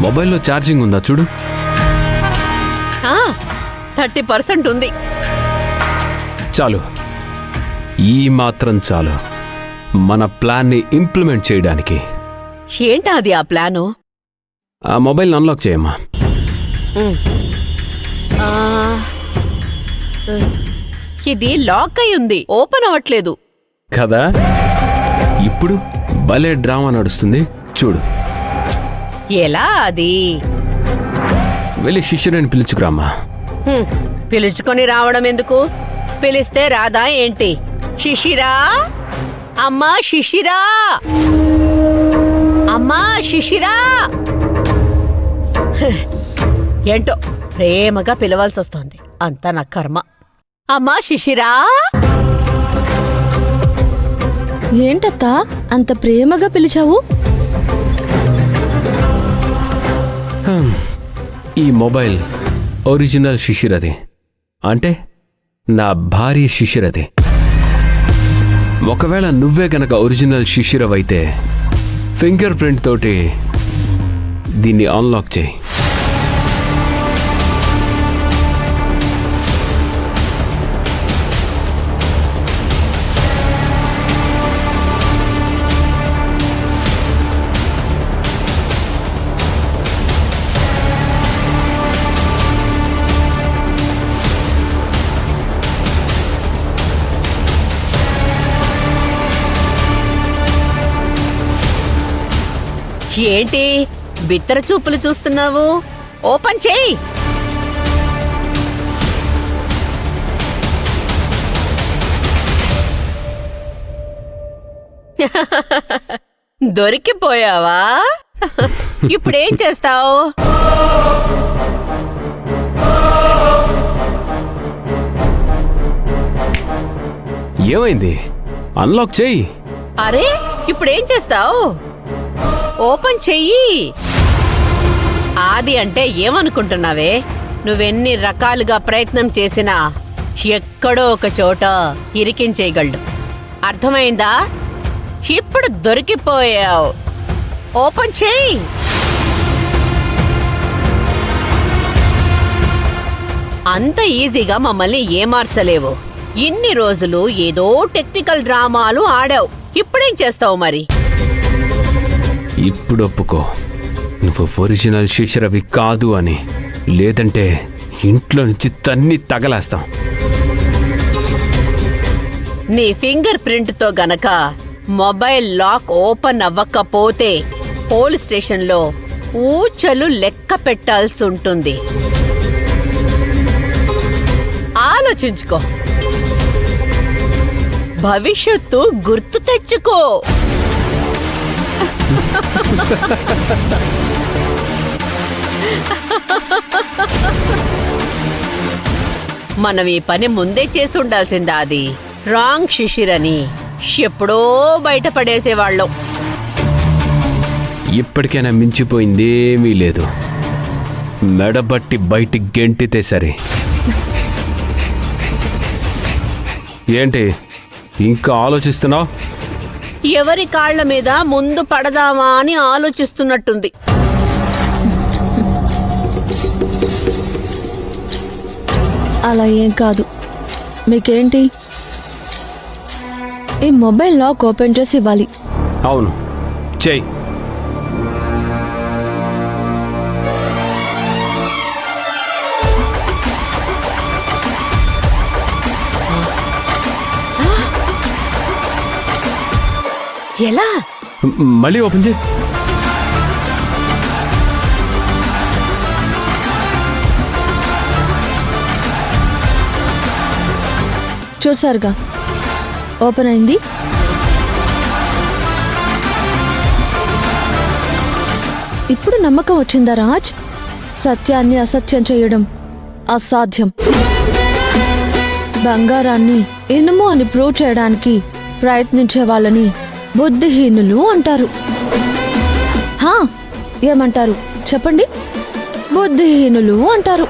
మొబైల్లో ఛార్జింగ్ ఉందా చూడు. 30% ఉంది. చాలు, ఈ మాత్రం చాలు మన ప్లాన్ని ఇంప్లిమెంట్ చేయడానికి. ఏంటా అది ఆ ప్లాను? ఆ మొబైల్ అన్లాక్ చేయమ్మా. ఆ, ఇది లాక్ అయి ఉంది, ఓపెన్ అవ్వట్లేదు కదా. ఇప్పుడు భలే డ్రామా నడుస్తుంది చూడు. ఎలా అది? వెళ్ళి శిష్యుని పిలుచుకురామ్మా. పిలుచుకొని రావడం ఎందుకు? పిలిస్తే రాదా ఏంటి? శిశిరా, అమ్మా శిశిరా, అమ్మా శిశిరా. ఏంటో ప్రేమగా పిలవాల్సి వస్తోంది, అంతా నా కర్మ. అమ్మా శిశిరా. ఏంటత్తా అంత ప్రేమగా పిలిచావు? ఈ మొబైల్ ఒరిజినల్ శిశిరది, అంటే నా భార్య శిశిరది. ఒకవేళ నువ్వే గనక ఒరిజినల్ శిశిరవైతే ఫింగర్ ప్రింట్ తోటి దీన్ని అన్లాక్ చేయి. ఏంటి బిత్తర చూపులు చూస్తున్నావు? ఓపెన్ చేయి. దొరికిపోయావా? ఇప్పుడేం చేస్తావు? ఏమైంది? అన్లాక్ చేయి. అరే ఇప్పుడేం చేస్తావు? ఓపెన్ చెయ్యి. ఆది అంటే ఏమనుకుంటున్నావే? నువ్వెన్ని రకాలుగా ప్రయత్నం చేసినా ఎక్కడో ఒక చోట ఇరికించేయగలడు. అర్థమైందా? ఇప్పుడు దొరికిపోయావు. ఓపెన్ చెయ్యి. అంత ఈజీగా మమ్మల్ని ఏమార్చలేవు. ఇన్ని రోజులు ఏదో టెక్నికల్ డ్రామాలు ఆడావు. ఇప్పుడేం చేస్తావు మరి? ఇప్పుడు ఒప్పుకో, నువ్వు ఒరిజినల్ శిశిరవి కాదు అని. లేదంటే ఇంట్లో నుంచి తన్ని తగలేస్తాం. నీ ఫింగర్ ప్రింట్ తో గనక మొబైల్ లాక్ ఓపెన్ అవ్వకపోతే పోలీస్ స్టేషన్లో ఊచలు లెక్క పెట్టాల్సి ఉంటుంది. ఆలోచించుకో, భవిష్యత్తు గుర్తు తెచ్చుకో. మనం ఈ పని ముందే చేసి ఉండాల్సిందా? అది రాంగ్ శిశిరని ఎప్పుడో బయటపడేసేవాళ్ళం. ఇప్పటికైనా మించిపోయిందేమీ లేదు. మెడబట్టి బయటికి గెంటితే సరే. ఏంటి ఇంకా ఆలోచిస్తున్నావు? ఎవరి కాళ్ల మీద ముందు పడదామా అని ఆలోచిస్తున్నట్టుంది. అలా ఏం కాదు. మీకేంటి? ఈ మొబైల్ లాక్ ఓపెన్ చేసి ఇవ్వాలి. అవును, చెయ్యి. ఎలా? మళ్ళీ ఓపెన్ చేయి. చూసారుగా, ఓపెన్ అయింది. ఇప్పుడు నమ్మకం వచ్చిందా రాజ్? సత్యాన్ని అసత్యం చేయడం అసాధ్యం. బంగారాన్ని ఇనుము అని ప్రూవ్ చేయడానికి ప్రయత్నించే వాళ్ళని బుద్ధిహీనులు అంటారు. ఏమంటారు చెప్పండి? బుద్ధిహీనులు అంటారు.